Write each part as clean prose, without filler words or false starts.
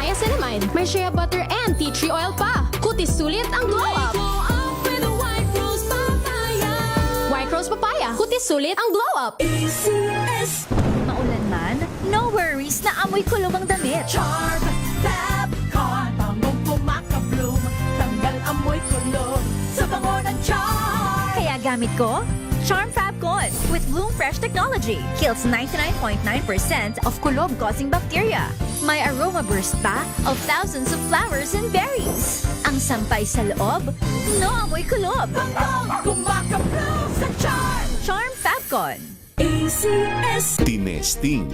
niacinamide. May shea butter and tea tree oil pa. Kutis sulit ang glow up. White rose papaya. Kutis sulit ang glow up. Maulan man, no worries na amoy kulog ang damit. Charm Fab Con, bangong pumakabloom, tanggal amoy kulog sa bango ng charm. Kaya gamit ko, Charm Fab Con with Bloom Fresh technology. Kills 99.9% of kulog-causing bacteria. May aroma burst pa of thousands of flowers and berries. Ang sampay sa loob, no amoy kulob. Bangong pumakabloom sa charm. Charm Fab Con. ACS. Tinesting,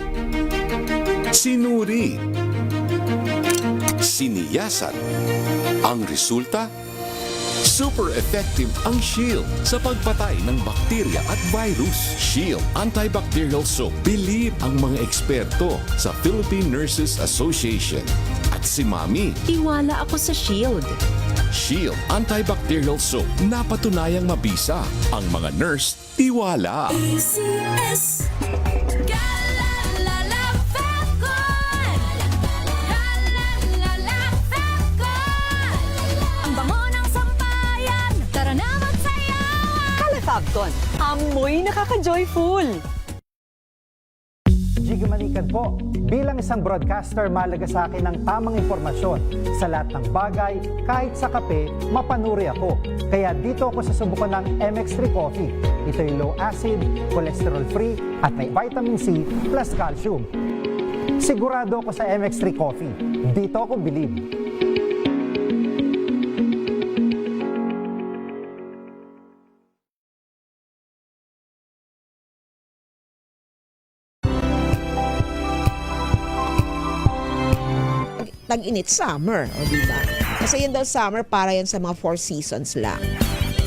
sinuri, siniyasan. Ang resulta? Super effective ang Shield sa pagpatay ng bakterya at virus. Shield Antibacterial Soap. Believe ang mga eksperto sa Philippine Nurses Association. At si Mami, Tiwala ako sa Shield. Shield Antibacterial Soap. Napatunayang mabisa. Ang mga nurse, tiwala. ACS. Galalala Fabcon! Galalala Fabcon! Ang bango ng sampayan, tara na magsayawan! Kalafabcon, amoy nakaka-joyful. Jiggy Manikan po. Bilang isang broadcaster, mahalaga sa akin ang tamang impormasyon sa lahat ng bagay, kahit sa kape, mapanuri ako. Kaya dito ako susubukan ng MX3 Coffee. Ito'y low acid, cholesterol free, at may vitamin C plus calcium. Sigurado ako sa MX3 Coffee. Dito ako bilib. Tag-init, summer, o diba? Kasi yan daw summer, para yan sa mga 4 seasons lang.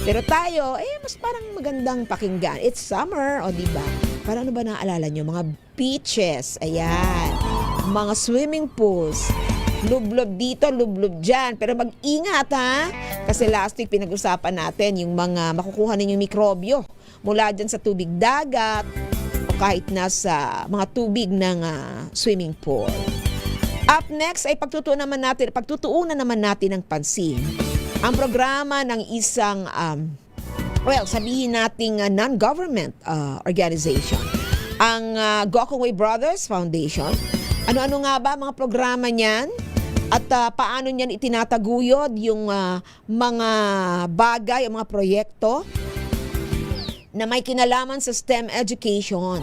Pero tayo, mas parang magandang pakinggan. It's summer, o diba? Para ano ba naaalala nyo? Mga beaches, ayan. Mga swimming pools. Lublob dito, lublob dyan. Pero mag-ingat, ha? Kasi last week, pinag-usapan natin yung mga makukuha ninyong mikrobyo mula dyan sa tubig dagat o kahit nasa mga tubig ng swimming pool. Up next ay pagtutuunan naman natin ng pansin ang programa ng isang sabihin nating non-government organization, ang Gokongwei Brothers Foundation. Ano-ano nga ba mga programa niyan at paano niyan itinataguyod yung mga bagay, mga proyekto na may kinalaman sa STEM education.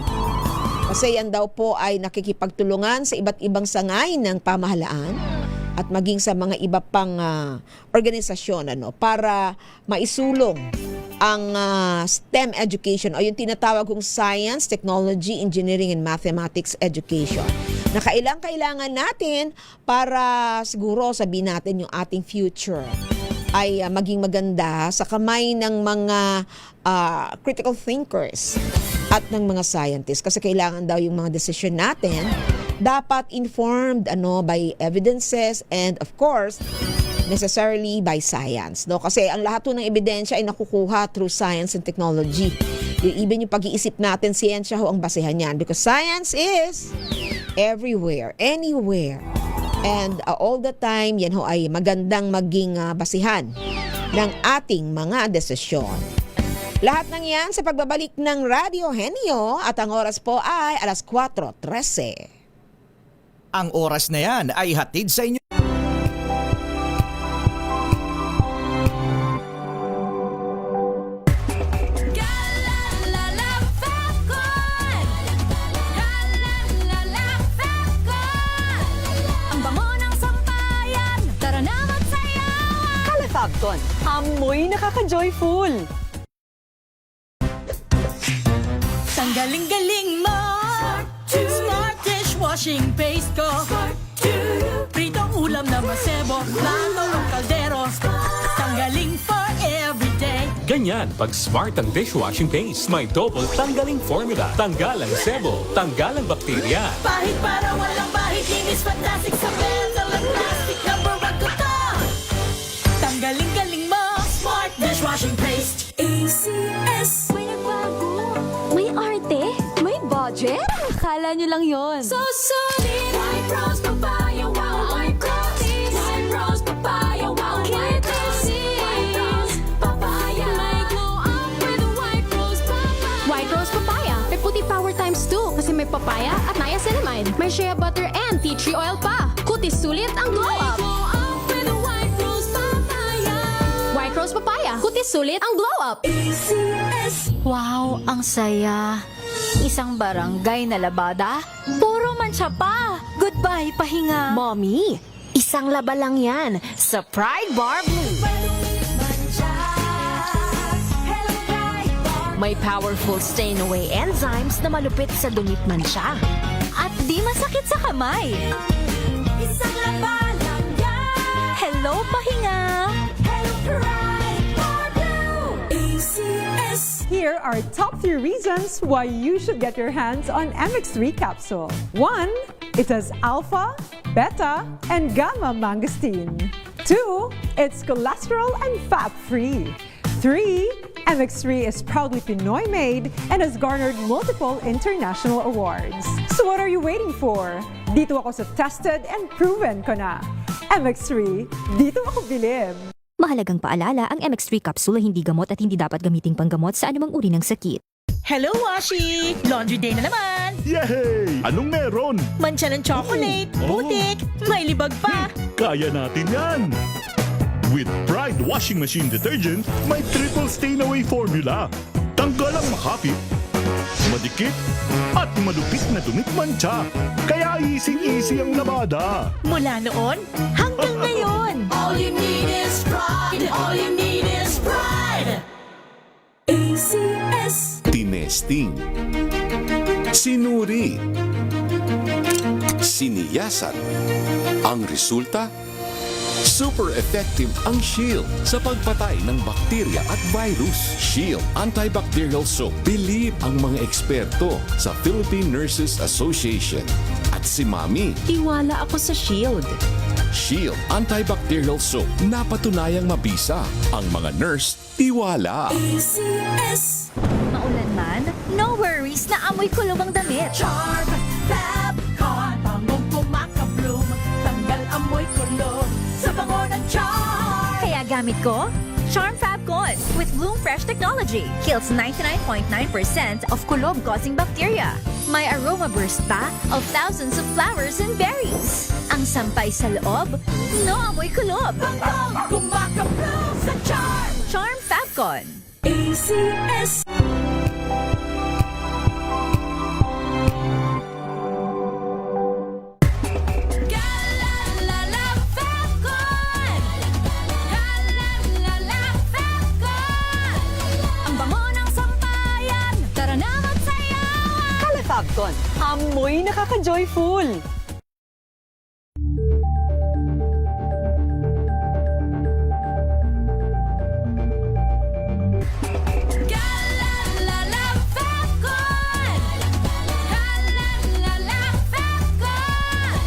Kasi yan daw po ay nakikipagtulungan sa iba't ibang sangay ng pamahalaan at maging sa mga iba pang organisasyon para maisulong ang STEM education o yung tinatawag kong Science, Technology, Engineering, and Mathematics Education na kailangan natin para siguro sabihin natin yung ating future ay maging maganda sa kamay ng mga critical thinkers at ng mga scientists. Kasi kailangan daw yung mga decision natin dapat informed by evidences and of course necessarily by science. No? Kasi ang lahat ng ebidensya ay nakukuha through science and technology. Even yung pag-iisip natin, siyensya ho ang basehan yan. Because science is everywhere, anywhere. And all the time, yan ho ay magandang maging basihan ng ating mga desisyon. Lahat ng yan sa pagbabalik ng Radio Henyo at ang oras po ay 4:13. Ang oras na yan ay hatid sa inyo. Galalala Fabcon! Galalala Fabcon! Ang bango ng sampayan, tara na magsayawan! Kalafabcon, amoy nakaka-joyful. Galing-galing mo. Smart dishwashing paste ko. Pritong ulam na masebo, plato o kaldero. Tanggaling for everyday. Ganyan pag smart ang dishwashing paste. May double tanggaling formula. Tanggalang sebo, tanggalang bakterya. Pahit para walang bahid, linis fantastic sa metal at plastic. Number 1 ko to. Tanggaling-galing mo. Smart dishwashing paste. ACS. May nagbago. May arte. May budget. Akala nyo lang yon. So solid. White rose papaya, wow, white rose. tea tree oil pa. Kutis sulit ang glow up. with a white rose papaya. White rose papaya. Kutis sulit ang glow up. ACS. Wow, ang saya. Isang barangay na labada, puro mancha pa. Goodbye, pahinga. Mommy, isang laba lang yan sa Pride Bar Blue. May powerful stain-away enzymes na malupit sa dumit mancha. At di masakit sa kamay. Isang laba lang yan. Hello, pahinga. Hello, Pride Bar Blue. ACS. Here are top 3 reasons why you should get your hands on MX3 capsule. 1. It has alpha, beta, and gamma mangosteen. 2. It's cholesterol and fat-free. 3. MX3 is proudly Pinoy made and has garnered multiple international awards. So what are you waiting for? Dito ako sa tested and proven ko na. MX3, dito ako bilib. Mahalagang paalala, ang MX3 capsule ay hindi gamot at hindi dapat gamiting panggamot sa anumang uri ng sakit. Hello, Washi! Laundry day na naman! Yay! Anong meron? Mancha ng chocolate, putik, may libag pa! Kaya natin yan! With Pride Washing Machine Detergent, may triple stain-away formula. Tanggal ang makapit, madikit, at malupit na dumit mancha. Kaya easy-easy ang labada. Mula noon hanggang ngayon! All you need is pride. All you need is pride. ACS. Tinesting, sinuri, siniyasan. Ang resulta? Super effective ang Shield sa pagpatay ng bakterya at virus. Shield Antibacterial Soap. Believe ang mga eksperto sa Philippine Nurses Association. At si Mami, Tiwala ako sa Shield. Shield Antibacterial Soap. Napatunayang mabisa. Ang mga nurse, tiwala. ACS. Maulan man, no worries na amoy kulog ang damit. Charm, Fab, Con, bangong kumakabloom. Tanggal amoy kulog sa bango ng charm. Kaya gamit ko, Charm Fab Con with Bloom Fresh Technology. Kills 99.9% of kulob-causing bacteria. May aroma burst pa of thousands of flowers and berries. Ang sampay sa loob, no amoy kulob. Bangong kumakabloom sa charm. Charm Fab Con. ACS. Galalala Falcon! Galalala Falcon! Ang bango ng sampayan. Tara na magsayawan. Calefabcon, amoy nakaka-joyful. Galalala Falcon! Galalala Falcon!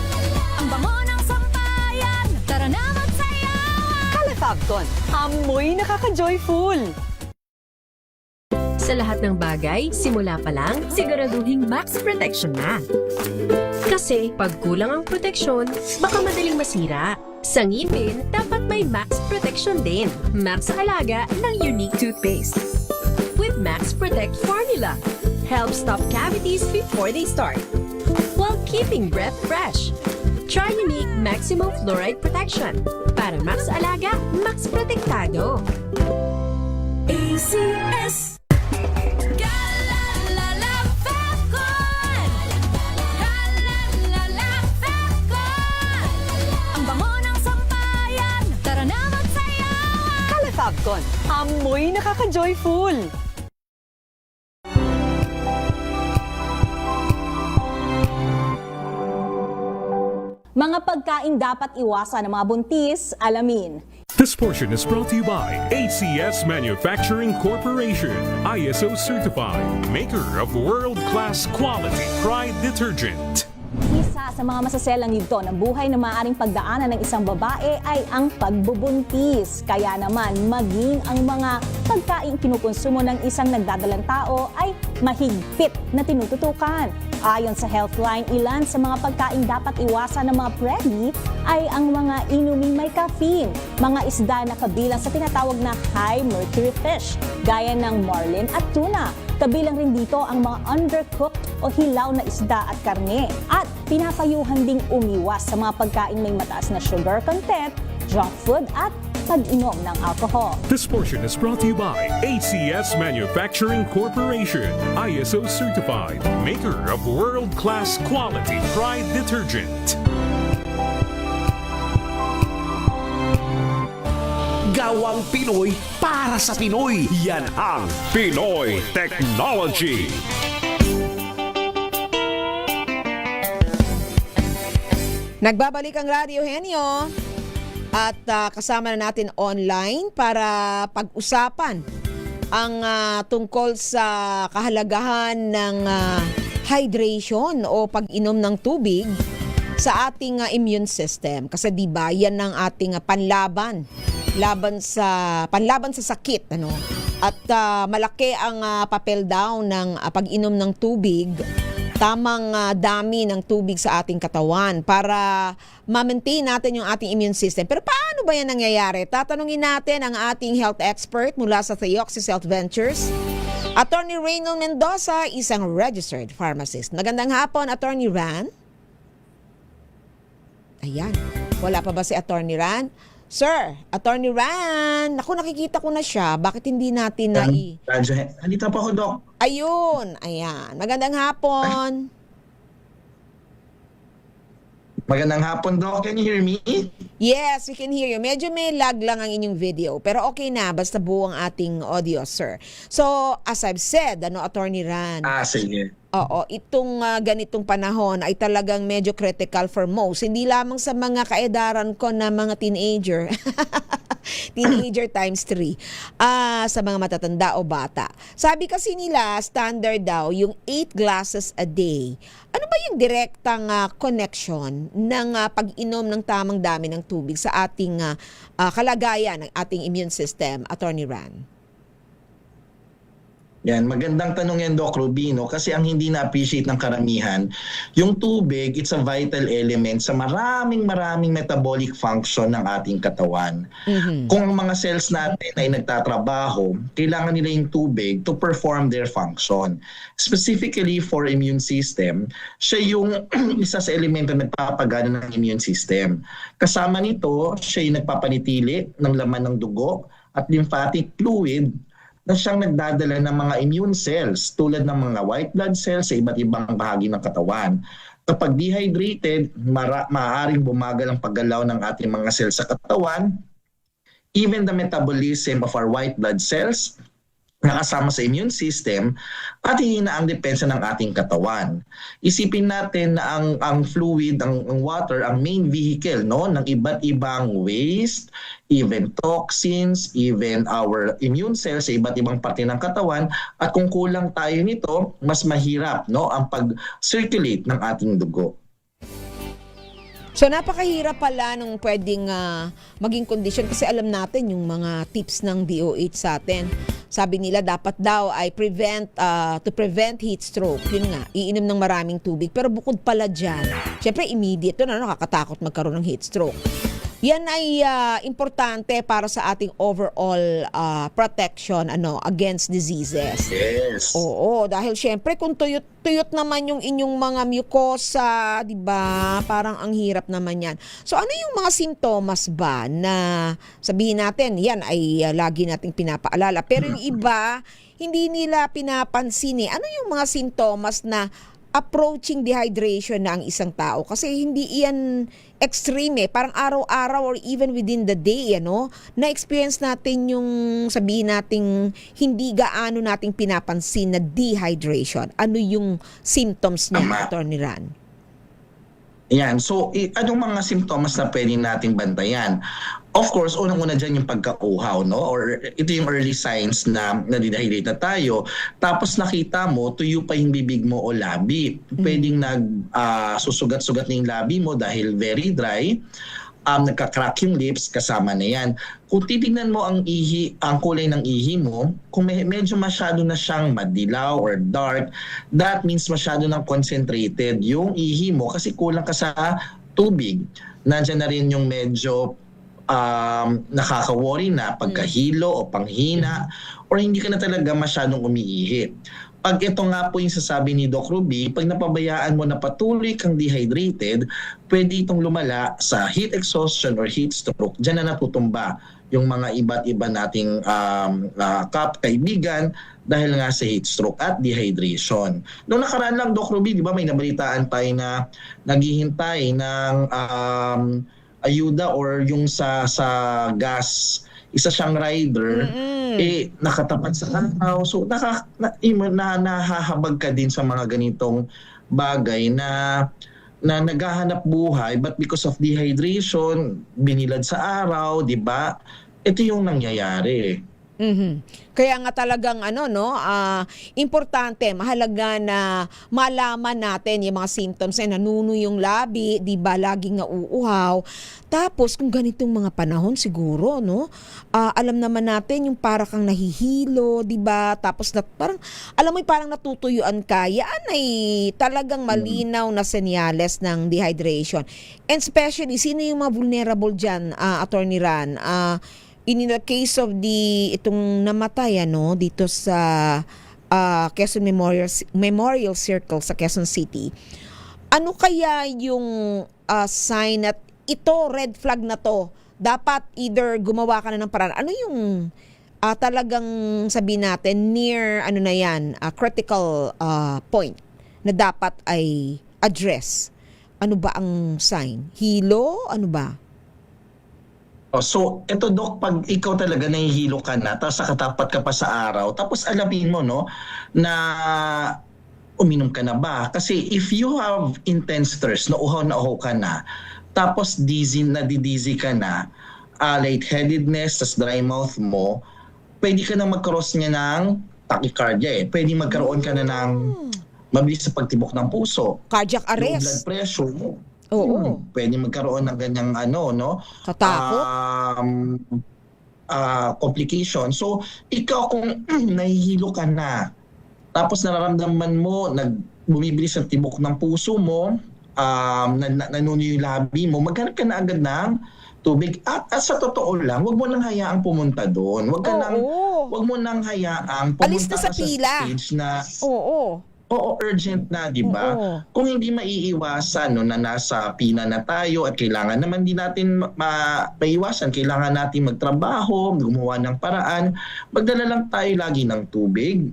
Ang bango ng sampayan. Tara na magsayawan. Calefabcon, amoy nakaka-joyful. Sa lahat ng bagay, simula pa lang, siguraduhing max protection na. Kasi pag kulang ang proteksyon, baka madaling masira. Sa ngipin, dapat may max protection din. Max Alaga ng Unique Toothpaste. With Max Protect Formula, help stop cavities before they start, while keeping breath fresh. Try Unique Maximum Fluoride Protection. Para Max Alaga, Max Protektado. ACS. Galalala Falcon! Galalala Falcon! Ang bango ng sampayan. Tara na magsayawan. Calefabcon, amoy nakaka-joyful. Mga pagkain dapat iwasan ng mga buntis, alamin. This portion is brought to you by ACS Manufacturing Corporation, ISO certified, maker of world-class quality Pride detergent. Isa sa mga masaselang yugto ng buhay na maaaring pagdaanan ng isang babae ay ang pagbubuntis. Kaya naman, maging ang mga pagkain kinukonsumo ng isang nagdadalang tao ay mahigpit na tinututukan. Ayon sa Healthline, ilan sa mga pagkain dapat iwasan ng mga pregnant ay ang mga inuming may caffeine, mga isda na kabilang sa tinatawag na high mercury fish, gaya ng marlin at tuna. Kabilang rin dito ang mga undercooked o hilaw na isda at karne. At pinapayuhan ding umiwas sa mga pagkain may mataas na sugar content, junk food at pag-inom ng alcohol. This portion is brought to you by ACS Manufacturing Corporation, ISO certified, maker of world-class quality Pride detergent. Gawang Pinoy para sa Pinoy. Yan ang Pinoy Technology. Nagbabalik ang Radyo Henyo at kasama na natin online para pag-usapan ang tungkol sa kahalagahan ng hydration o pag-inom ng tubig sa ating immune system. Kasi 'di ba, yan ang ating panlaban sa sakit, ano? At malaki ang papel daw ng pag-inom ng tubig, tamang dami ng tubig sa ating katawan para ma-maintain natin yung ating immune system. Pero paano ba yan nangyayari? Tatanungin natin ang ating health expert mula sa Theoxis Health Ventures, Attorney Reynold Mendoza, isang registered pharmacist. Magandang hapon, Attorney Ran. Ayan, wala pa ba si Attorney Ran? Sir, Attorney Ran, ako nakikita ko na siya. Bakit hindi natin Andito pa ako, Doc. Ayun, ayan. Magandang hapon. Magandang hapon, Doc. Can you hear me? Yes, we can hear you. Medyo may lag lang ang inyong video. Pero okay na, basta buo ang ating audio, sir. So, as I've said, Attorney Ran. Sige. Oo, itong ganitong panahon ay talagang medyo critical for most. Hindi lamang sa mga kaedaran ko na mga teenager. Teenager times 3. Sa mga matatanda o bata. Sabi kasi nila, standard daw, yung 8 glasses a day. Ano ba yung direktang connection ng pag-inom ng tamang dami ng tubig sa ating kalagayan ng ating immune system, Attorney Ran? Yan, magandang tanong yan, Doc Rubino, kasi ang hindi na-appreciate ng karamihan, yung tubig, it's a vital element sa maraming metabolic function ng ating katawan. Kung ang mga cells natin ay nagtatrabaho, kailangan nila yung tubig to perform their function. Specifically for immune system, siya yung isa sa elemento na nagpapagana ng immune system. Kasama nito, siya yung nagpapanitili ng laman ng dugo at lymphatic fluid na siyang nagdadala ng mga immune cells tulad ng mga white blood cells sa iba't ibang bahagi ng katawan. Kapag dehydrated, maaaring bumagal ang paggalaw ng ating mga cells sa katawan, even the metabolism of our white blood cells nakasama sa immune system at hihina ang depensa ng ating katawan. Isipin natin na ang fluid, ang water, ang main vehicle ng iba't ibang waste, even toxins, even our immune cells sa iba't ibang parte ng katawan, at kung kulang tayo nito, mas mahirap ang pag-circulate ng ating dugo. So napakahirap pala nung pwedeng maging kondisyon kasi alam natin yung mga tips ng DOH sa atin. Sabi nila dapat daw ay to prevent heat stroke. Yun nga, iinom ng maraming tubig. Pero bukod pala dyan, syempre immediate nakakatakot magkaroon ng heat stroke. Yan ay importante para sa ating overall protection against diseases. Yes. Oo, dahil syempre kung tuyot naman yung inyong mga mucosa, 'di ba? Parang ang hirap naman 'yan. So ano yung mga simptomas ba na sabihin natin, yan ay lagi nating pinapaalala, pero yung iba hindi nila pinapansin eh. Ano yung mga simptomas na approaching dehydration na ang isang tao? Kasi hindi iyan extreme eh. Parang araw-araw or even within the day, na-experience natin yung sabihin nating hindi gaano nating pinapansin na dehydration. Ano yung symptoms niya, Attorney Ran? Yan. So, anong mga simptomas na pwede nating bantayan? Of course, unang-una dyan yung pagkauhaw, or ito yung early signs na nadidehydrate na tayo. Tapos nakita mo, tuyo pa yung bibig mo o labi. Pwedeng susugat-sugat na yung labi mo dahil very dry. Nagka-crack yung lips, kasama na yan. Kung titignan mo ang kulay ng ihi mo, kung medyo masyado na siyang madilaw or dark, that means masyado nang concentrated yung ihi mo kasi kulang ka sa tubig. Nandiyan na rin yung medyo nakaka-worry na pagkahilo o panghina or hindi ka na talaga masyadong umiihi. pag ito nga po yung sasabi ni Doc Ruby, pag napabayaan mo na patuloy kang dehydrated, pwede itong lumala sa heat exhaustion or heat stroke. Diyan na natutumba yung mga iba't iba nating kaibigan dahil nga sa heat stroke at dehydration. Noong nakaraan lang, Doc Ruby, di ba may nabalitaan tayo na naghihintay ng ayuda or yung sa gas, isa siyang rider, nakatapat sa araw. So nahahabag ka din sa mga ganitong bagay na naghahanap buhay, but because of dehydration, binilad sa araw, di ba? Ito yung nangyayari. Kaya nga talagang importante, mahalaga na malaman natin yung mga symptoms na nanuno yung labi, di ba, laging nauuhaw. Tapos kung ganitong mga panahon siguro, alam naman natin yung para kang nahihilo, di ba? Tapos parang alam mo parang natutuyuan ka. Yan ay talagang malinaw na senyales ng dehydration. And especially sino yung mga vulnerable diyan, Attorney Ran? In the case of itong namatay dito sa Quezon Memorial Circle sa Quezon City, ano kaya yung sign at ito, red flag na to, dapat either gumawa ka na ng paraan, ano yung talagang sabihin natin near critical point na dapat ay address? Ano ba ang sign? Hilo? Ano ba? So, ito Doc, pag ikaw talaga nahihilo ka na, tapos nakatapat ka pa sa araw, tapos alamin mo, na uminom ka na ba? Kasi if you have intense thirst, na uhaw ka na, tapos dizzy ka na, lightheadedness, tas dry mouth mo, pwede ka na magkaroon niya ng tachycardia. Pwede magkaroon ka na ng mabilis sa pagtibok ng puso. Cardiac arrest. Yung blood pressure mo. Oo. Pwede magkaroon ng ganyang katakot? Complication. So, ikaw kung nahihilo ka na, tapos nararamdaman mo, bumibilis ang tibok ng puso mo, nanuno yung labi mo, maghanap ka na agad ng tubig. At sa totoo lang, wag mo nang hayaang pumunta doon. Wag mo nang hayaang pumunta alis na sa pila. Stage na Oo, urgent na, di ba? Kung hindi maiiwasan na nasa pina na tayo at kailangan naman din natin maiwasan, kailangan natin magtrabaho, gumawa ng paraan, magdala lang tayo lagi ng tubig,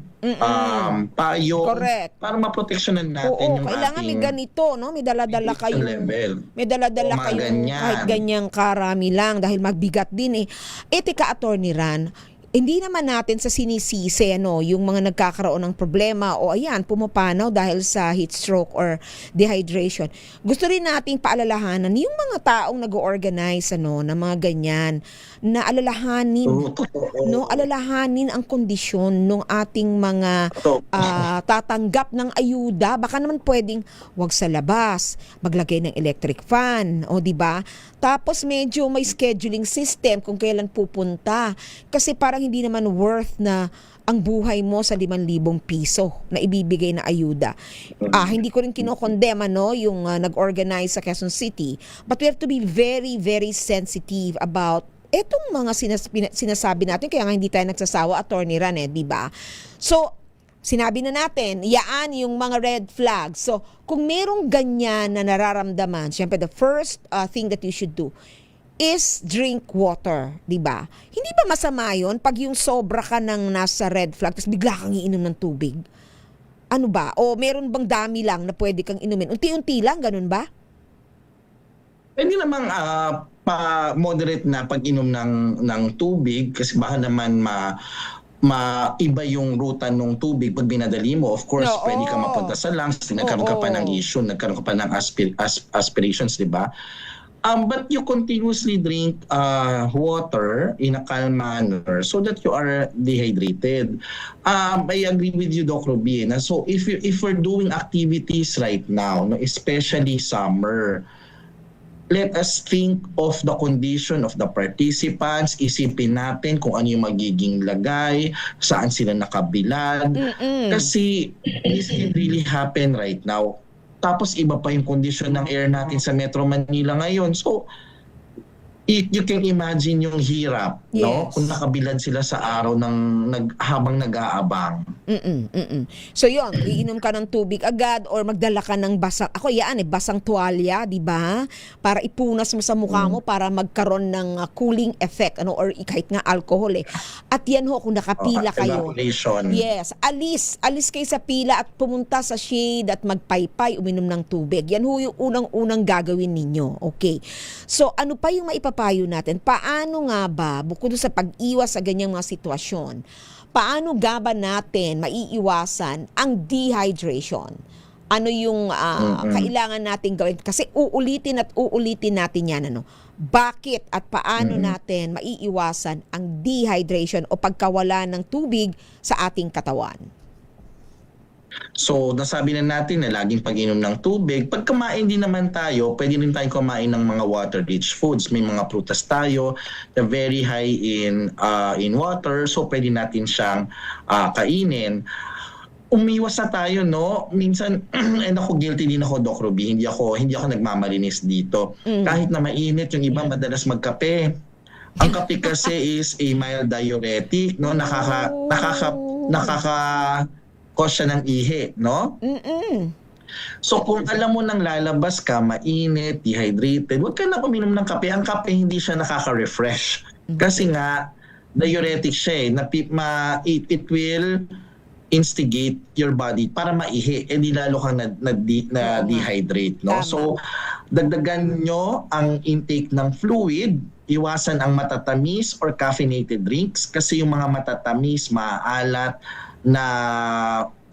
payo, correct, para maproteksyonan natin yung kailangan ating may ganito, may dala-dala kayo. May dala-dala kayo kahit ganyang karami lang dahil magbigat din Teka, Attorney Ran, hindi naman natin sa sinisisi yung mga nagkakaroon ng problema o pumapanaw dahil sa heat stroke or dehydration. Gusto rin nating paalalahanan yung mga taong nag-organize ng mga ganyan na alalahanin ang kondisyon ng ating mga tatanggap ng ayuda. Baka naman pwedeng wag sa labas, maglagay ng electric fan, di ba? Tapos medyo may scheduling system kung kailan pupunta. Kasi parang hindi naman worth na ang buhay mo sa 5,000 piso na ibibigay na ayuda. Hindi ko rin kinokondem yung nag-organize sa Quezon City. But we have to be very, very sensitive about etong mga sinasabi natin. Kaya nga hindi tayo nagsasawa, Attorney Ran, di ba? So, sinabi na natin, yaan yung mga red flags. So, kung merong ganyan na nararamdaman, syempre the first thing that you should do is drink water, di ba? Hindi ba masama yun pag yung sobra ka ng nasa red flag tapos bigla kang iinom ng tubig? Ano ba? O meron bang dami lang na pwede kang inumin? Unti-unti lang, ganun ba? Pwede namang pa-moderate na pag-inom ng tubig kasi baka naman iba yung ruta ng tubig pag binadali mo. Of course, pwede ka mapunta sa lungs, nagkaroon ka pa ng issue, nagkaroon ka pa ng aspirations, di ba? But you continuously drink water in a calm manner so that you are dehydrated. I agree with you, Doc Ruby. So if we're doing activities right now, especially summer, let us think of the condition of the participants. Isipin natin kung ano yung magiging lagay, saan sila nakabilad. Kasi this can really happen right now. Tapos iba pa yung kondisyon ng air natin sa Metro Manila ngayon. So, you can imagine yung hirap, no? Yes. Kung nakabilad sila sa araw habang nag-aabang. So yon, iinom ka ng tubig agad or magdala ka ng basang, ako yan basang tuwalya, di ba? Para ipunas mo sa mukha mo para magkaroon ng cooling effect, ano, or kahit nga alcohol eh. At yan ho, kung nakapila kayo. Evaporation. Yes, alis kayo sa pila at pumunta sa shade at magpaypay, uminom ng tubig. Yan ho yung unang-unang gagawin ninyo. Okay. So ano pa yung maipapayo natin? Paano nga ba, bukod sa pag-iwas sa ganyang mga sitwasyon, paano nga ba natin maiiwasan ang dehydration? Ano yung kailangan natin gawin? Kasi uulitin natin yan. Ano? Bakit at paano natin maiiwasan ang dehydration o pagkawala ng tubig sa ating katawan? So, nasabi na natin na laging pag-inom ng tubig. Pag kumain din naman tayo, pwede rin tayong kumain ng mga water-rich foods. May mga prutas tayo na very high in water, so pwede natin siyang kainin. Umiwas na tayo, no? Minsan, and ako guilty din ako, Doc Ruby. Hindi ako nagmamalinis dito. Kahit na mainit, yung iba madalas magkape. Ang kape kasi is a mild diuretic, no? Cause siya ng ihi, no? So kung alam mo nang lalabas ka, mainit, dehydrated, huwag ka na uminom ng kape. Ang kape hindi siya nakaka-refresh. Kasi nga, diuretic siya eh. It will instigate your body para maihi. Eh di lalo kang na-dehydrate, no? So dagdagan nyo ang intake ng fluid, iwasan ang matatamis or caffeinated drinks kasi yung mga matatamis, maalat, na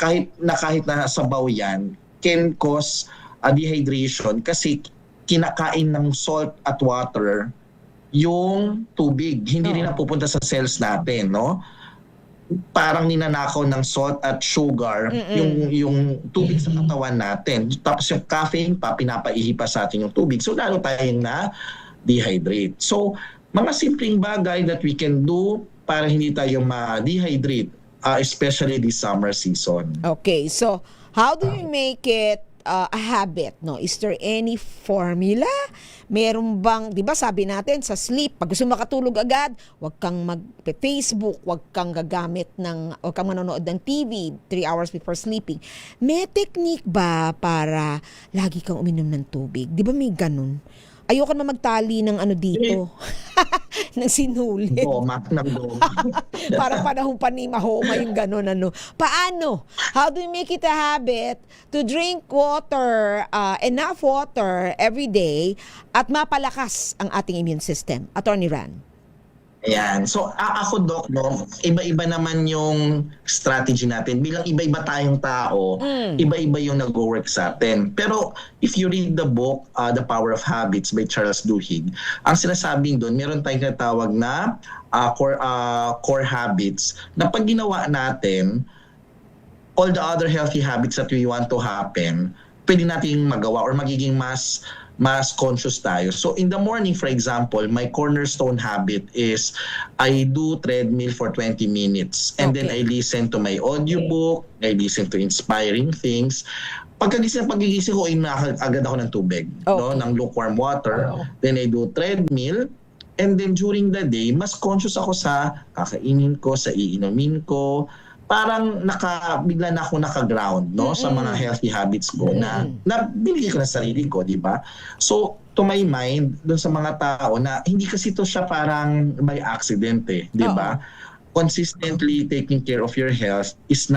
kahit na sabaw yan can cause dehydration kasi kinakain ng salt at water yung tubig. Hindi rin napupunta sa cells natin, no? Parang ninanakaw ng salt at sugar yung tubig sa katawan natin. Tapos yung caffeine pa, pinapaihi pa sa atin yung tubig. So lalo tayong na-dehydrate. So mga simpleng bagay that we can do para hindi tayo ma-dehydrate, especially this summer season. Okay, so how do you make it a habit? No, is there any formula? Meron bang, 'di ba sabi natin sa sleep, pag gusto makatulog agad, wag kang mag-Facebook, wag kang manonood ng TV 3 hours before sleeping. May technique ba para lagi kang uminom ng tubig? 'Di ba may ganun? Ayoko na magtali ng ano dito. ng sinulit. Goma. Parang panahon pa ni Mahoma yung gano'n. Paano? How do you make it a habit to drink water, enough water every day at mapalakas ang ating immune system? Attorney Ran. Ayan. So ako, Doc, no, iba-iba naman yung strategy natin. Bilang iba-iba tayong tao, iba-iba yung nag-work sa atin. Pero if you read the book, The Power of Habits by Charles Duhigg, ang sinasabing doon, meron tayong tinatawag na core habits na pag ginawa natin, all the other healthy habits that we want to happen, pwede nating magawa or magiging mas conscious tayo. So in the morning, for example, my cornerstone habit is I do treadmill for 20 minutes and then I listen to my audiobook, I listen to inspiring things. Pagkagising ko, agad ako ng tubig, no, ng lukewarm water. Then I do treadmill and then during the day, mas conscious ako sa kakainin ko, sa iinumin ko. Parang bigla na ako naka-ground, no, sa mga healthy habits ko na binigay ko na sarili ko, di ba? So, to my mind, dun sa mga tao na hindi kasi to siya parang by accident di ba? Consistently taking care of your health is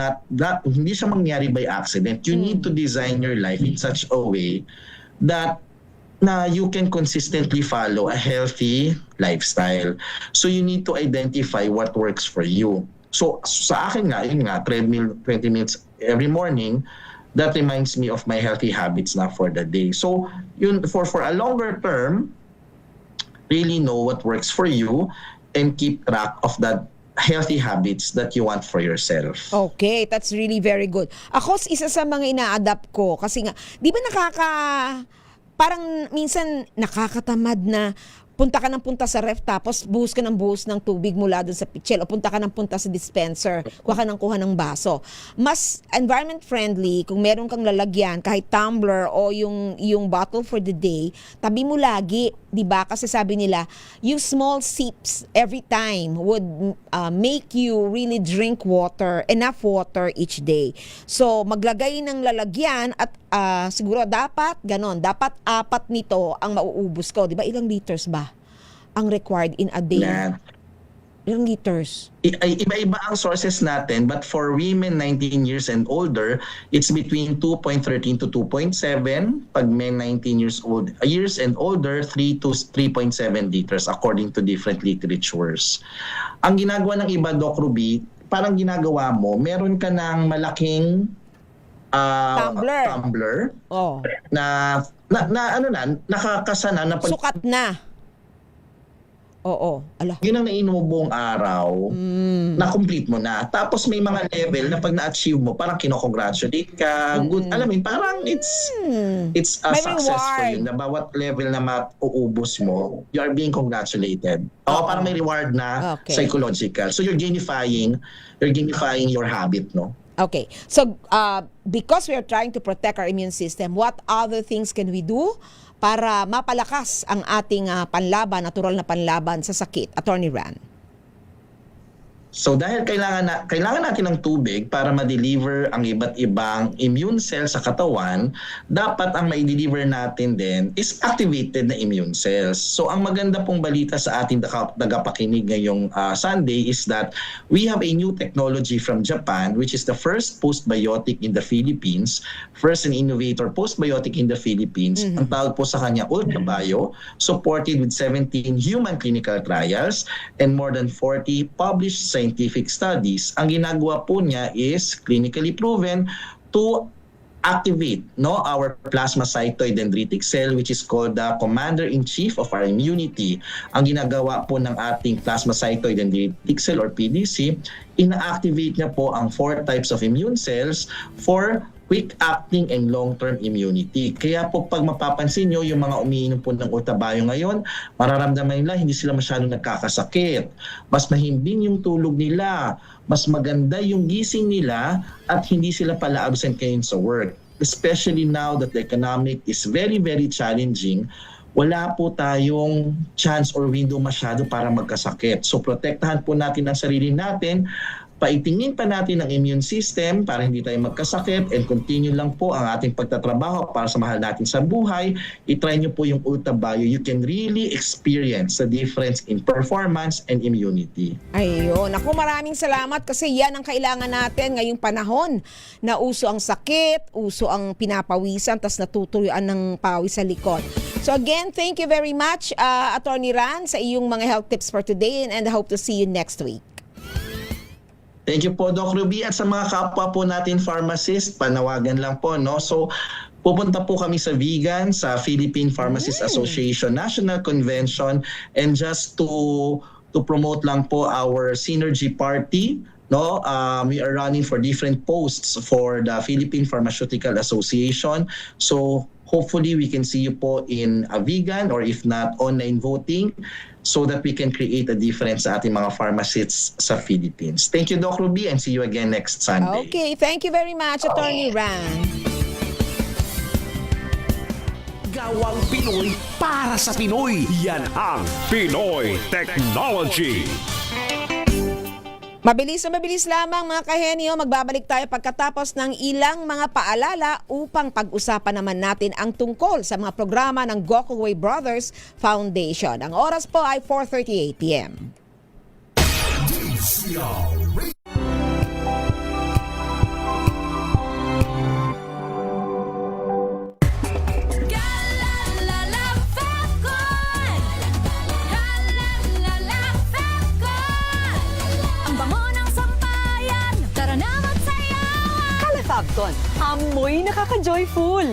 hindi siya mangyari by accident. You need to design your life in such a way that na you can consistently follow a healthy lifestyle. So, you need to identify what works for you. So sa akin yun nga, treadmill 20 minutes every morning, that reminds me of my healthy habits na for the day. So yun, for a longer term, really know what works for you and keep track of that healthy habits that you want for yourself. Okay, that's really very good. Ako, isa sa mga ina-adapt ko, kasi nga, di ba parang minsan nakakatamad na punta ka ng punta sa ref tapos buhos ka ng buhos ng tubig mula dun sa pitchel o punta ka ng punta sa dispenser, kuha ng baso. Mas environment friendly kung meron kang lalagyan kahit tumbler o yung bottle for the day, tabi mo lagi, 'di ba? Kasi sabi nila, yung small sips every time would make you really drink enough water each day. So maglagay ng lalagyan at siguro dapat 4 nito ang mauubos ko, 'di ba? Ilang liters ba ang required in a day? Ilang liters? Iba-iba ang sources natin, but for women 19 years and older, it's between 2.13 to 2.7. Pag men 19 years and older, 3 to 3.7 liters according to different literatures. Ang ginagawa ng iba, Doc Ruby, parang ginagawa mo, meron ka ng malaking tumbler na nakakasana na sukat na. Oo. Ala. Yun ang nainom mo buong araw, na-complete mo na. Tapos may mga level na pag na-achieve mo, parang kinocongratulate ka. Good, alam mo, parang it's a May success for reward. you na bawat level na mauubos mo, you are being congratulated. Parang may reward na psychological. So you're gamifying your habit, no? Okay. So, because we are trying to protect our immune system, what other things can we do para mapalakas ang ating natural na panlaban sa sakit? Attorney Ran. So dahil kailangan natin ng tubig para ma-deliver ang iba't ibang immune cells sa katawan, dapat ang ma-deliver natin din is activated na immune cells. So ang maganda pong balita sa ating tagapakinig ngayong Sunday is that we have a new technology from Japan, which is the first postbiotic in the Philippines, first an innovator postbiotic in the Philippines. Ang tawag po sa kanya UltraBio, supported with 17 human clinical trials and more than 40 published scientific studies. Ang ginagawa po niya is clinically proven to activate our plasmacytoid dendritic cell, which is called the commander-in-chief of our immunity. Ang ginagawa po ng ating plasmacytoid dendritic cell or PDC, ina-activate niya po ang 4 types of immune cells for quick-acting and long-term immunity. Kaya po pag mapapansin nyo, yung mga umiinom po ng UltraBio ngayon, mararamdaman nila hindi sila masyadong nagkakasakit. Mas mahimbing yung tulog nila, mas maganda yung gising nila, at hindi sila pala absent ngayon sa work. Especially now that the economic is very, very challenging, wala po tayong chance or window masyado para magkasakit. So protektahan po natin ang sarili natin, paitingin pa natin ang immune system para hindi tayo magkasakit, and continue lang po ang ating pagtatrabaho para sa mahal natin sa buhay. I-try nyo po yung UltraBio. You can really experience the difference in performance and immunity. Ayun. Ako, maraming salamat kasi yan ang kailangan natin ngayong panahon na uso ang sakit, uso ang pinapawisan, tas natutuyuan ng pawis sa likod. So again, thank you very much, Attorney Ran, sa iyong mga health tips for today, and I hope to see you next week. Thank you po, Doc Ruby. At sa mga kapwa po natin pharmacist, panawagan lang po, no? So, pupunta po kami sa Vegan, sa Philippine Pharmacists Association National Convention, and just to promote lang po our Synergy Party, no? We are running for different posts for the Philippine Pharmaceutical Association. So, hopefully we can see you po in a Vegan, or if not, online voting, so that we can create a difference sa ating mga pharmacists sa Philippines. Thank you, Doc Ruby, and see you again next Sunday. Okay, thank you very much, Attorney Ran. Gawang Pinoy para sa Pinoy. Yan ang Pinoy Technology. Mabilis lamang mga kahenyo, magbabalik tayo pagkatapos ng ilang mga paalala upang pag-usapan naman natin ang tungkol sa mga programa ng Gokongwei Brothers Foundation. Ang oras po ay 4:38 p.m. Fabcon, amoy nakaka-joyful.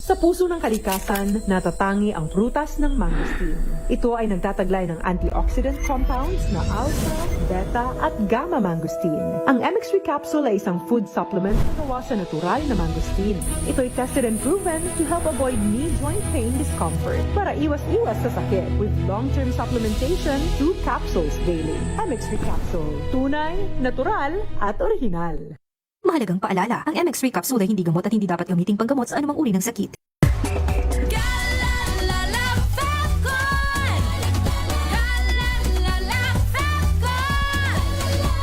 Sa puso ng kalikasan, natatangi ang prutas ng mangosteen. Ito ay nagtataglay ng antioxidant compounds na alpha, beta at gamma mangosteen. Ang MX3 capsule ay isang food supplement na gawa sa natural na mangosteen. Ito ay tested and proven to help avoid knee joint pain discomfort para iwas-iwas sa sakit with long-term supplementation 2 capsules daily. MX3 capsule. Tunay, natural at original. Mahalagang paalala, ang MX3 capsule ay hindi gamot at hindi dapat gamiting panggamot sa anumang uri ng sakit.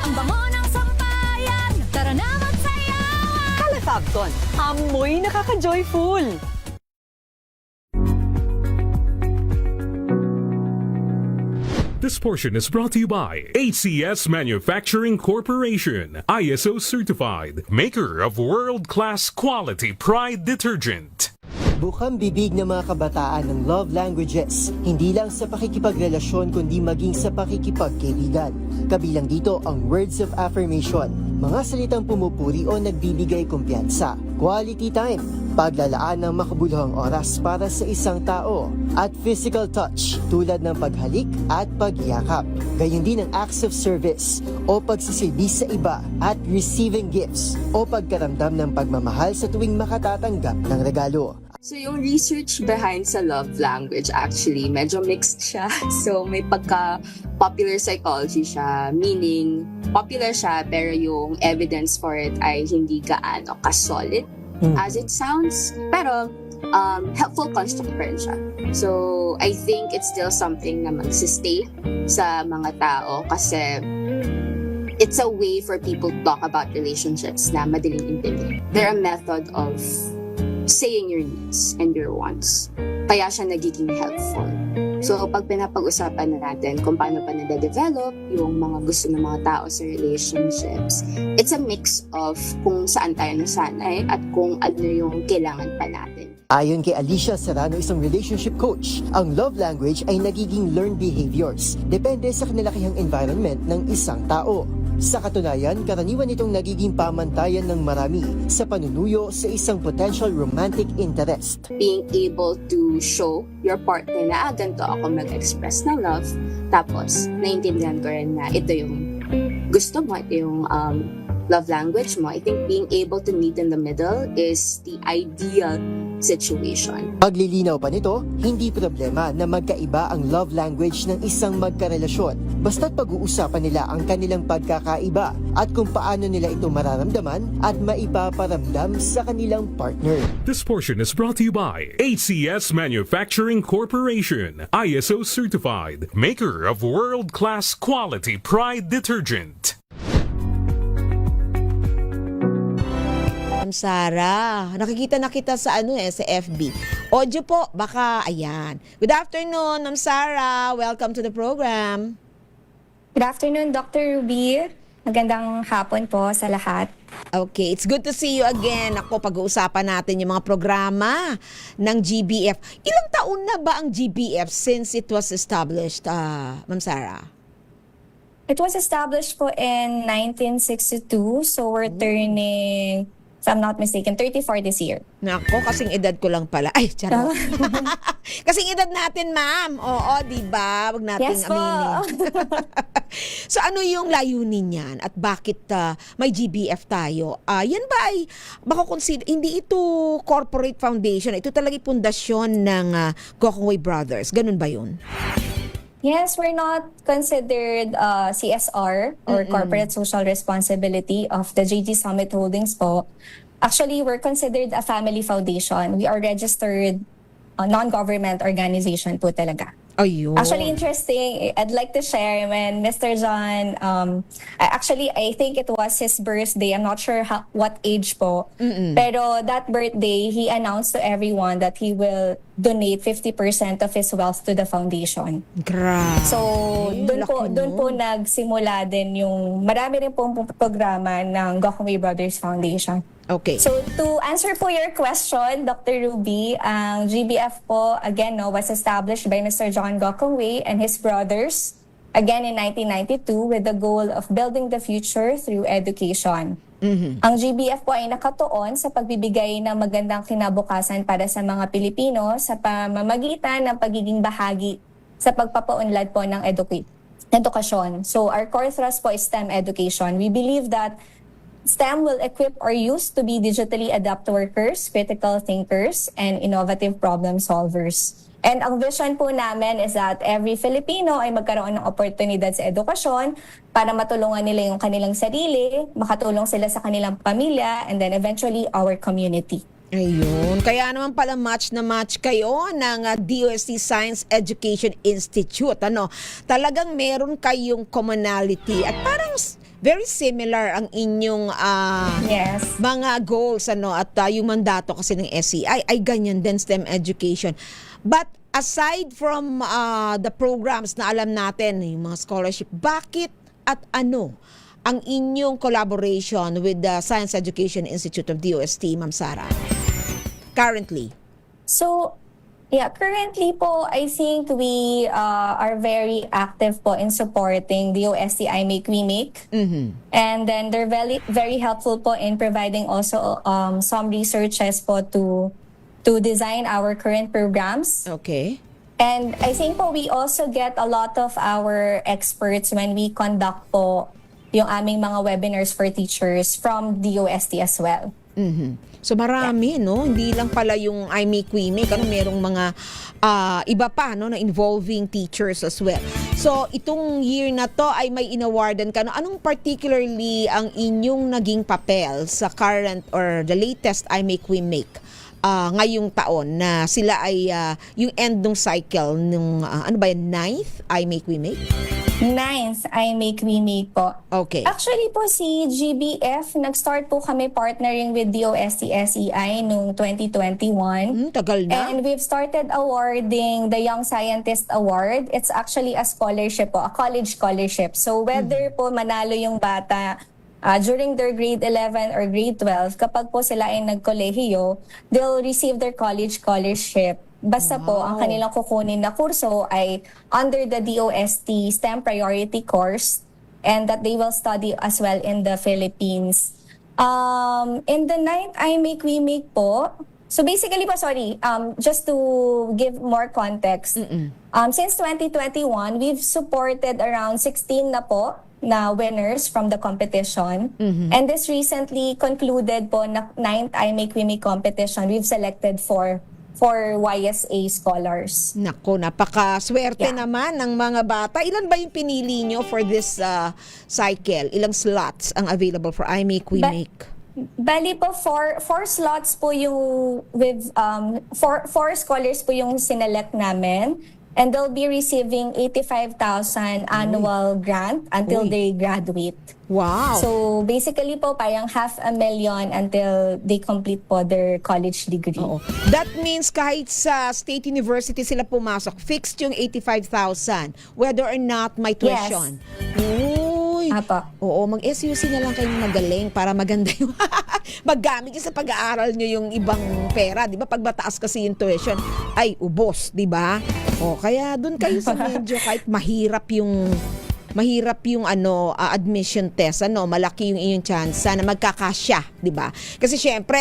Ang bango ng sampayan, tara na magsayawan! Calafabcon, amoy nakaka-joyful! This portion is brought to you by ACS Manufacturing Corporation, ISO certified, maker of world-class quality Pride detergent. Bukang bibig ng mga kabataan ng love languages, hindi lang sa pakikipagrelasyon kundi maging sa pakikipagkaibigan. Kabilang dito ang words of affirmation, mga salitang pumupuri o nagbibigay kumpiyansa, quality time, paglalaan ng makabuluhang oras para sa isang tao, at physical touch tulad ng paghalik at pagyakap. Gayon din ang acts of service o pagsisilbi sa iba at receiving gifts o pagkaramdam ng pagmamahal sa tuwing makatatanggap ng regalo. So yung research behind sa love language actually medyo mixed siya. So may pagka-popular psychology siya, meaning popular siya pero yung evidence for it ay hindi gaano ka-solid as it sounds. Pero helpful construct pa rin siya. So I think it's still something na magsistay sa mga tao kasi it's a way for people to talk about relationships na madaling intindihin. They're a method of saying your needs and your wants. Kaya siya nagiging helpful. So, pag pinapag-usapan na natin kung paano pa nade-develop yung mga gusto ng mga tao sa relationships, it's a mix of kung saan tayo nasanay at kung ano yung kailangan pa natin. Ayon kay Alicia Serrano, isang relationship coach, ang love language ay nagiging learned behaviors. Depende sa kinalakihang environment ng isang tao. Sa katunayan, karaniwan itong nagiging pamantayan ng marami sa panunuyo sa isang potential romantic interest. Being able to show your partner na ganito ako mag-express ng love, tapos naiintindihan ko rin na ito yung gusto mo, ito yung love language mo. I think being able to meet in the middle is the ideal situation. Paglilinaw pa nito, hindi problema na magkaiba ang love language ng isang magkarelasyon. Basta't pag-uusapan nila ang kanilang pagkakaiba at kung paano nila ito mararamdaman at maipaparamdam sa kanilang partner. This portion is brought to you by ACS Manufacturing Corporation, ISO certified, maker of world-class quality Pride detergent. Sara, nakikita na kita sa sa FB. Audio po, baka ayan. Good afternoon, Ma'am Sara. Welcome to the program. Good afternoon, Dr. Ruby. Magandang hapon po sa lahat. Okay, it's good to see you again. Ako, pag-uusapan natin yung mga programa ng GBF. Ilang taon na ba ang GBF since it was established, Ma'am Sara? It was established po in 1962, so we're turning, if I'm not mistaken, 34 this year. Nako, kasing edad ko lang pala. Ay, charot. Kasing edad natin, ma'am. Oo, di ba? Wag nating Yes po. aminin. So, ano yung layunin niyan? At bakit may GBF tayo? Yan ba ay, baka consider, hindi ito corporate foundation. Ito talaga pundasyon ng Gokongwei Brothers. Ganun ba yun? Yes, we're not considered CSR or Corporate Social Responsibility of the JG Summit Holdings po. Actually, we're considered a family foundation. We are registered non-government organization po talaga. Ayun. Actually, interesting. I'd like to share when Mr. John, actually, I think it was his birthday. I'm not sure what age po. Pero that birthday, he announced to everyone that he will donate 50% of his wealth to the foundation. Grabe. So, doon po nagsimula din yung marami rin pong programa ng Gokongwei Brothers Foundation. Okay. So, to answer po your question, Dr. Ruby, ang GBF po, again, was established by Mr. John Gokongwei and his brothers, again in 1992, with the goal of building the future through education. Ang GBF po ay nakatuon sa pagbibigay ng magandang kinabukasan para sa mga Pilipino sa pamamagitan ng pagiging bahagi sa pagpapaunlad po ng edukasyon. So our core thrust po is STEM education. We believe that STEM will equip our youth to be digitally adept workers, critical thinkers, and innovative problem solvers. And ang vision po namin is that every Filipino ay magkaroon ng oportunidad sa edukasyon para matulungan nila yung kanilang sarili, makatulong sila sa kanilang pamilya, and then eventually our community. Ayun. Kaya naman pala match na match kayo ng DOST Science Education Institute. Talagang meron kayong commonality at parang very similar ang inyong mga goals at yung mandato kasi ng SEI ay ganyan din, STEM education. But aside from the programs na alam natin, yung mga scholarship, bakit at ano ang inyong collaboration with the Science Education Institute of DOST, Ma'am Sara? Currently. So, currently po, I think we are very active po in supporting DOST I Make We Make. And then they're very, very helpful po in providing also some researches po to design our current programs. Okay. And I think po we also get a lot of our experts when we conduct po yung aming mga webinars for teachers from DOST as well. So marami, no? Hindi lang pala yung I Make We Make, merong mga iba pa, no, na involving teachers as well. So itong year na to ay may inawardan ka. Anong particularly ang inyong naging papel sa current or the latest I Make We Make ngayong taon na sila ay yung end ng cycle ng 9th I Make We Make? 9th I Make We Make po. Okay. Actually po si GBF, nag-start po kami partnering with DOST SEI noong 2021. Tagal na. And we've started awarding the Young Scientist Award. It's actually a scholarship po, a college scholarship. So whether po manalo yung bata during their grade 11 or grade 12, kapag po sila ay nagkolehiyo, they'll receive their college scholarship. Basta po, ang kanilang kukunin na kurso ay under the DOST STEM Priority Course and that they will study as well in the Philippines. In the 9th I Make We Make po, so basically po, just to give more context, since 2021, we've supported around 16 na po na winners from the competition. And this recently concluded po na 9th I Make We Make competition. We've selected for YSA scholars. Nako, napakaswerte naman ng mga bata. Ilan ba yung pinili nyo for this cycle? Ilang slots ang available for I Make We Make? Bali po, four slots po yung with four scholars po yung sinelect namin. And they'll be receiving 85,000 annual grant until they graduate. Wow. So basically po parang 500,000 until they complete po their college degree. That means kahit sa state university sila pumasok, fixed yung 85,000 whether or not may tuition. Oo, mag-SUC na lang kayong magaling para maganda yung maggamit sa pag-aaral nyo yung ibang pera, di ba? Pag mataas kasi yung tuition, ay ubos, di ba? Kaya doon kayo sa medyo kahit mahirap yung admission test, malaki yung inyong chance na magkakasya, di ba? Kasi syempre,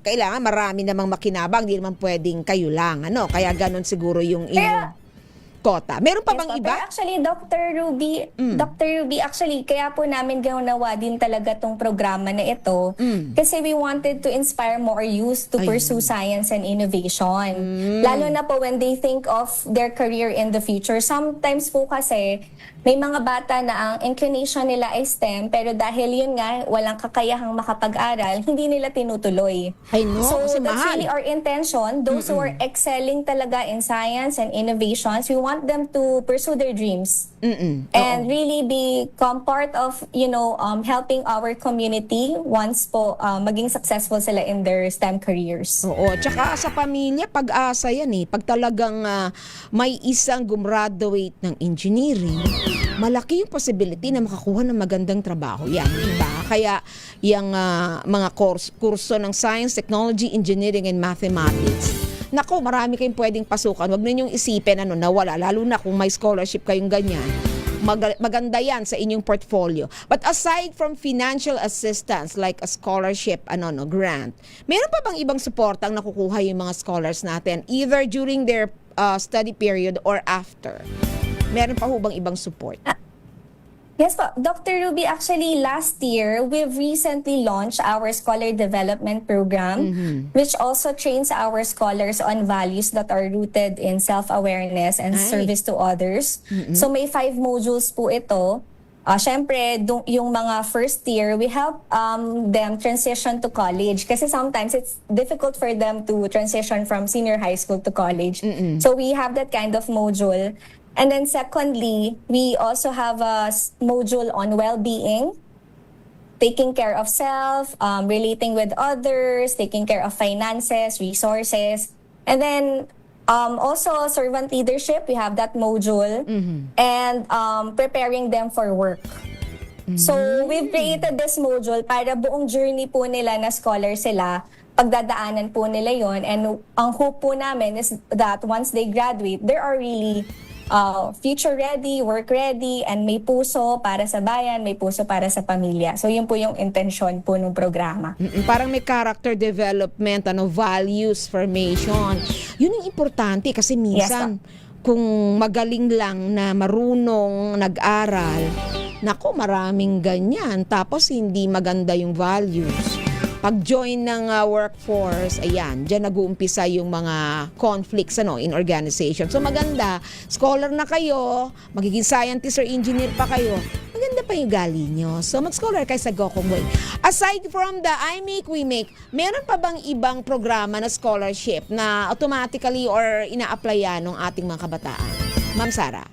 kailangan marami namang makinabang, di naman pwedeng kayo lang, Kaya ganun siguro yung inyong kota. Meron pa bang iba? Actually, Dr. Ruby, actually, kaya po namin ginawa din talaga tong programa na ito kasi we wanted to inspire more youth to pursue science and innovation. Lalo na po when they think of their career in the future. Sometimes po kasi, may mga bata na ang inclination nila ay STEM, pero dahil yun nga, walang kakayahang makapag-aral, hindi nila tinutuloy. So kasi that's mahal. really our intention. Those who are excelling talaga in science and innovations, we want them to pursue their dreams. And really become part of, helping our community once po maging successful sila in their STEM careers. Oo, tsaka sa pamilya, pag-asa yan Pag talagang may isang gumraduate ng engineering, malaki yung possibility na makakuha ng magandang trabaho yan, diba? Kaya yung mga kurso ng Science, Technology, Engineering, and Mathematics, naku, marami kayong pwedeng pasukan. Huwag ninyong isipin na wala. Lalo na kung may scholarship kayong ganyan. maganda yan sa inyong portfolio. But aside from financial assistance like a scholarship, grant, meron pa bang ibang suporta ang nakukuha yung mga scholars natin either during their study period or after? Meron pa ho bang ibang support? Yes po, Dr. Ruby, actually last year, we've recently launched our Scholar Development Program, which also trains our scholars on values that are rooted in self-awareness and service to others. So may 5 modules po ito. Syempre, yung mga first year, we help them transition to college kasi sometimes it's difficult for them to transition from senior high school to college. So we have that kind of module. And then secondly, we also have a module on well-being, taking care of self, relating with others, taking care of finances, resources. And then also servant leadership, we have that module. And preparing them for work. So we've created this module para buong journey po nila na scholar sila, pagdadaanan po nila yon. And ang hope po namin is that once they graduate, they are really future ready, work ready, and may puso para sa bayan, may puso para sa pamilya. So yun po yung intention po ng programa. Parang may character development, values formation. Yun yung importante kasi minsan kung magaling lang na marunong, nag-aral, nako maraming ganyan. Tapos hindi maganda yung values. Pag-join ng workforce, ayan, dyan nag-uumpisa yung mga conflicts in organization. So maganda, scholar na kayo, magiging scientist or engineer pa kayo, maganda pa yung gali nyo. So mag-scholar kayo sa Gokong Way. Aside from the I Make, We Make, meron pa bang ibang programa na scholarship na automatically or ina-applyan ng ating mga kabataan? Ma'am Sara?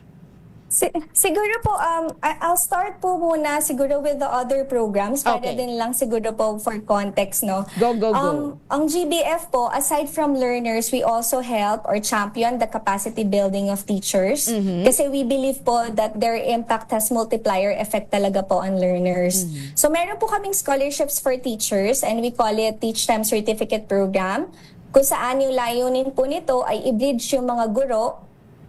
Siguro po, I'll start po muna siguro with the other programs para din lang siguro po for context, no? Go. Ang GBF po, aside from learners, we also help or champion the capacity building of teachers. Kasi we believe po that their impact has multiplier effect talaga po on learners. So meron po kaming scholarships for teachers and we call it Teach Them Certificate Program. Kung saan yung layunin po nito ay i-bridge yung mga guro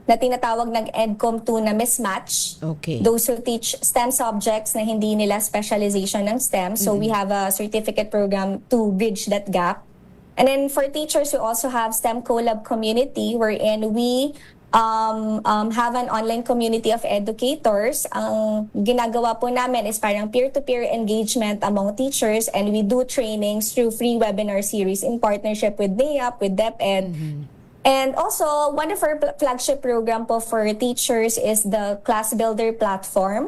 na tinatawag ng EDCOM 2 na mismatch. Those who teach STEM subjects na hindi nila specialization ng STEM. So we have a certificate program to bridge that gap. And then for teachers, we also have STEM Collab community wherein we have an online community of educators. Ang ginagawa po namin is parang peer-to-peer engagement among teachers and we do trainings through free webinar series in partnership with NAEAP, with DepEd. And also, one of our flagship program po for teachers is the Class Builder platform.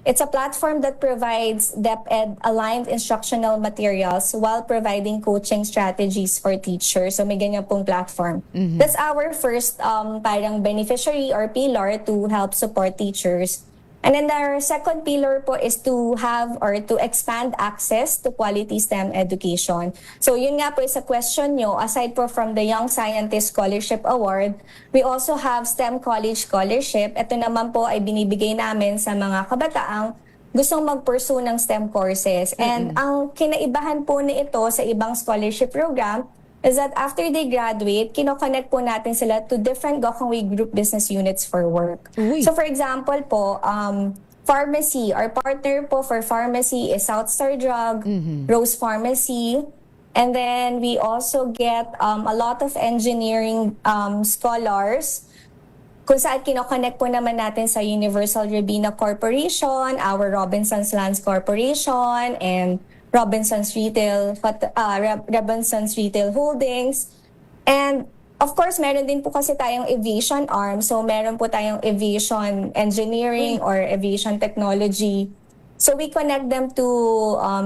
It's a platform that provides DepEd-aligned instructional materials while providing coaching strategies for teachers. So may ganyan pong platform. That's our first parang beneficiary or pillar to help support teachers. And then our second pillar po is to have or to expand access to quality STEM education. So yun nga po sa question nyo, aside po from the Young Scientist Scholarship Award, we also have STEM College Scholarship. Ito naman po ay binibigay namin sa mga kabataang gustong mag-pursue ng STEM courses. And ang kinaibahan po na ito sa ibang scholarship program is that after they graduate, kinoconnect po natin sila to different Gokong Way Group business units for work. So for example po, pharmacy, our partner po for pharmacy is Southstar Drug, Rose Pharmacy, and then we also get a lot of engineering scholars kung saan kinoconnect po naman natin sa Universal Robina Corporation, our Robinsons Lands Corporation, and Robinsons Retail Holdings. And of course, meron din po kasi tayong aviation arm. So meron po tayong aviation engineering or aviation technology. So we connect them to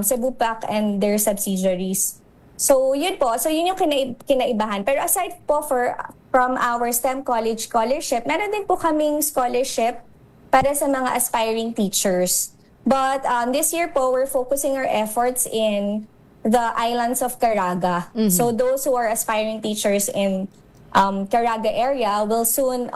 Cebu PAC and their subsidiaries. So yun po. So yun yung kinaibahan. Pero aside po from our STEM College Scholarship, meron din po kaming scholarship para sa mga aspiring teachers. But this year po, we're focusing our efforts in the islands of Caraga. So those who are aspiring teachers in Caraga area will soon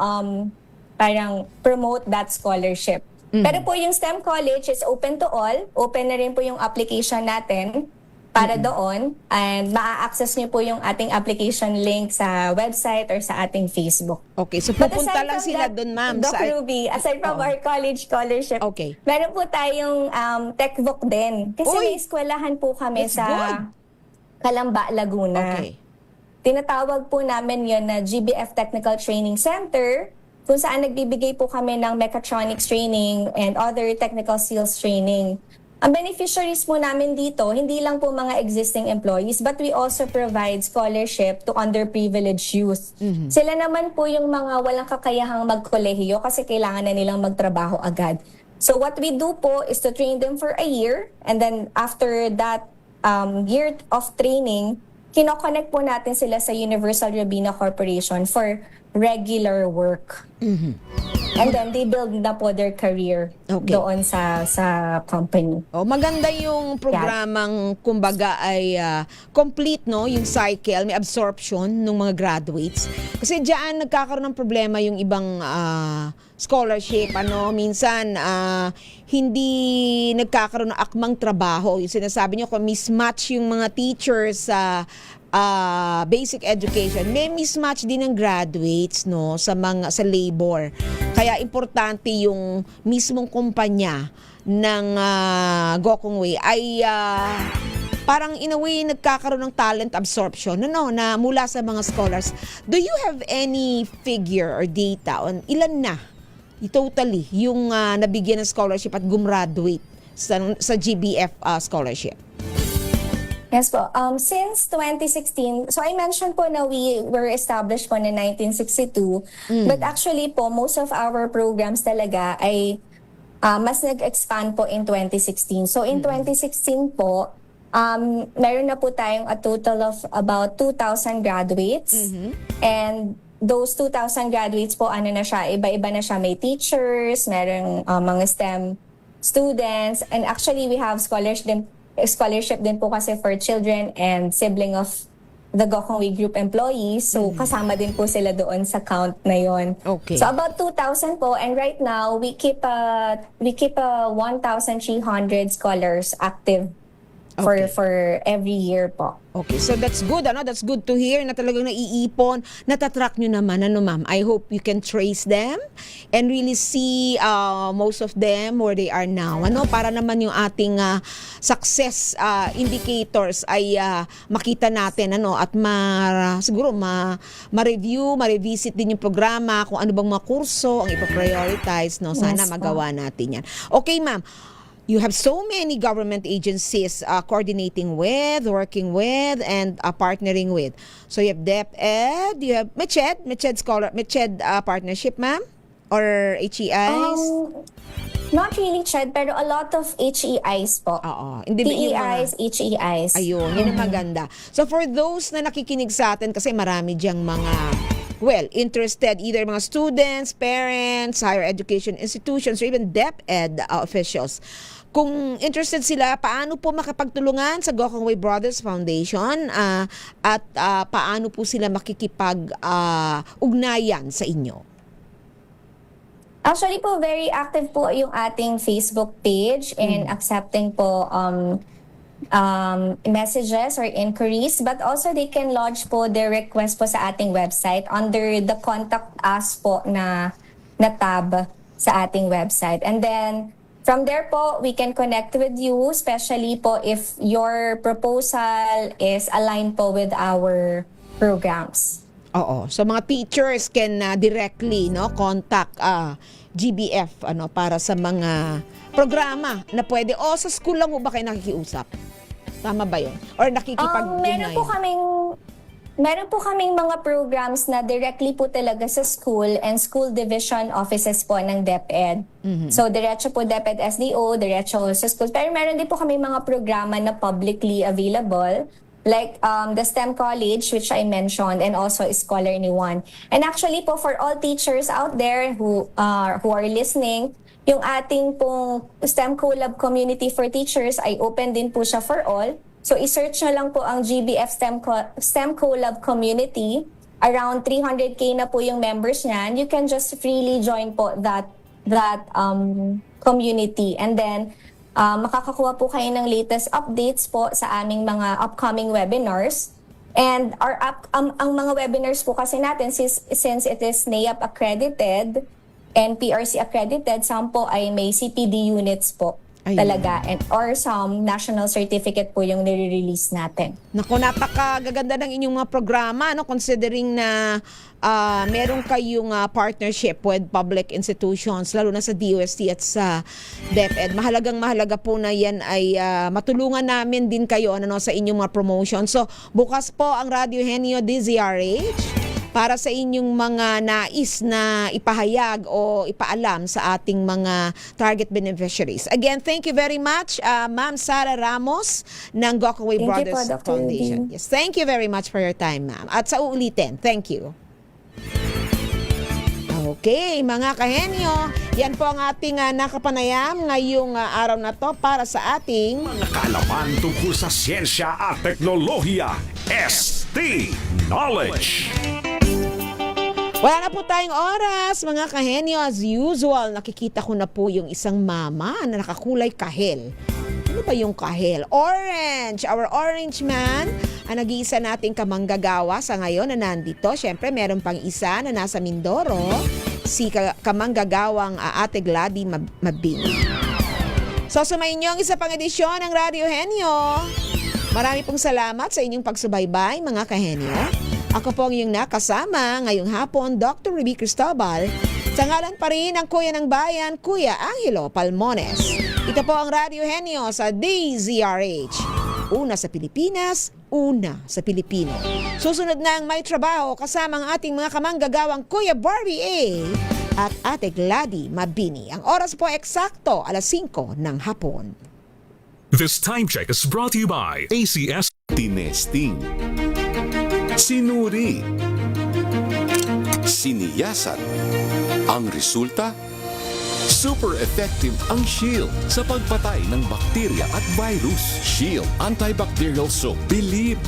parang promote that scholarship. Pero po yung STEM College is open to all. Open na rin po yung application natin. para doon, and maa-access niyo po yung ating application link sa website or sa ating Facebook. Okay, so But pupunta aside lang from sila that, doon, ma'am. Doc Ruby, aside from our college scholarship, meron po tayong TechVoc din. Kasi may eskwelahan po kami That's sa good. Calamba, Laguna. Okay. Tinatawag po namin yon na GBF Technical Training Center, kung saan nagbibigay po kami ng mechatronics training and other technical skills training. Ang beneficiaries po namin dito, hindi lang po mga existing employees, but we also provide scholarship to underprivileged youth. Sila naman po yung mga walang kakayahang magkolehiyo kasi kailangan na nilang magtrabaho agad. So what we do po is to train them for a year, and then after that year of training, kinoconnect po natin sila sa Universal Robina Corporation for regular work. And then they build na po their career doon sa company. Oh, maganda yung programang kumbaga ay complete, no, yung cycle, may absorption ng mga graduates. Kasi diyan nagkakaroon ng problema yung ibang scholarship, minsan hindi nagkakaroon ng akmang trabaho. Yung sinasabi niyo kung mismatch yung mga teachers sa basic education, may mismatch din ng graduates, no, sa labor. Kaya importante yung mismong kumpanya ng Gokong Way ay parang in a way nagkakaroon ng talent absorption na mula sa mga scholars. Do you have any figure or data on ilan na totally yung nabigyan ng scholarship at gumraduate sa GBF scholarship? Yes po. Since 2016, so I mentioned po na we were established po in 1962, but actually po, most of our programs talaga ay mas nag-expand po in 2016. So in 2016 po, meron na po tayong a total of about 2,000 graduates. And those 2,000 graduates po, iba-iba na siya. May teachers, merong mga STEM students, and actually we have scholarship din po kasi for children and sibling of the Gokong Way Group employees. So, kasama din po sila doon sa count na yon. Okay. So, about 2,000 po. And right now, we keep 1,300 scholars active for every year po. Okay, so that's good, That's good to hear na talagang naiipon, natatrack nyo naman, ma'am? I hope you can trace them and really see most of them where they are now, Para naman yung ating success indicators ay makita natin, at siguro ma-review, ma-revisit din yung programa, kung ano bang mga kurso ang ipaprioritize, Sana Yes, magawa natin yan. Okay, ma'am. You have so many government agencies coordinating with, working with, and partnering with. So you have DepEd, you have Meched partnership, ma'am? Or HEIs? Not really CHED, pero a lot of HEIs po. TEIs, HEIs. Ayun, yun ang maganda. So for those na nakikinig sa atin, kasi marami diyang mga interested, either mga students, parents, higher education institutions, or even DepEd officials. Kung interested sila, paano po makapagtulungan sa Gokong Way Brothers Foundation at paano po sila makikipag-ugnayan sa inyo? Actually po, very active po yung ating Facebook page in accepting po messages or inquiries, but also they can lodge po their request po sa ating website under the Contact Us po na tab sa ating website. And then, from there po, we can connect with you, especially po if your proposal is aligned po with our programs. Oo. So mga teachers can directly contact GBF para sa mga programa na pwede. O sa school lang mo ba kayo nakikiusap? Tama ba yun? Or nakikipag-ugnayan? Meron po kaming mga programs na directly po talaga sa school and school division offices po ng DepEd. So, diretso po DepEd SDO, diretso sa schools. Pero meron din po kami mga programa na publicly available, like the STEM College, which I mentioned, and also Scholar ni One. And actually po, for all teachers out there who are listening, yung ating pong STEM Collab Community for Teachers ay open din po siya for all. So, i-search na lang po ang GBF STEM Collab Community. Around 300K na po yung members niyan. You can just freely join po that community. And then, makakakuha po kayo ng latest updates po sa aming mga upcoming webinars. And ang mga webinars po kasi natin, since it is NAIAP accredited and PRC accredited, some po ay may CPD units po. Ayun. Talaga, or some national certificate po yung nire-release natin. Naku, napakagaganda ng inyong mga programa, no? Considering na meron kayong partnership with public institutions, lalo na sa DOST at sa DepEd. Mahalaga po na yan ay matulungan namin din kayo sa inyong mga promotion. So, bukas po ang Radio Henyo DZRH para sa inyong mga nais na ipahayag o ipaalam sa ating mga target beneficiaries. Again, thank you very much, Ma'am Sara Ramos ng Gokaway Thank you Brothers po, Dr. Foundation. Rubin. Yes, thank you very much for your time, ma'am. At sa uulitin, thank you. Okay, mga kahenyo, yan po ang ating nakapanayam ngayong araw na to para sa ating Kaalaman tungkol sa siyensya at teknolohiya. ST Knowledge. Wala na po tayong oras, mga kahenyo. As usual, nakikita ko na po yung isang mama na nakakulay kahel. Ano ba yung kahel? Orange! Our orange man, ang nag-iisa nating kamanggagawa sa ngayon na nandito. Siyempre, meron pang isa na nasa Mindoro, si kamanggagawang Ate Glady Mabini. So, sumainyo ang isa pang edisyon ng Radio Henyo. Marami pong salamat sa inyong pagsubaybay, mga kahenyo. Ako po ang iyong nakasama ngayong hapon, Dr. Ruby Cristobal. Sa ngalan pa rin ng Kuya ng Bayan, Kuya Angelo Palmones. Ito po ang Radio Henyo sa DZRH. Una sa Pilipinas, una sa Pilipino. Susunod na ang May Trabaho kasama ang ating mga kamanggagawang Kuya Barbie A at Ate Glady Mabini. Ang oras po eksakto, 5:00 ng hapon. This time check is brought to you by ACS. Tinesting. Sinuri. Siniyasan. Ang resulta? Super effective ang Shield sa pagpatay ng bakterya at virus. Shield Antibacterial Soap. Believe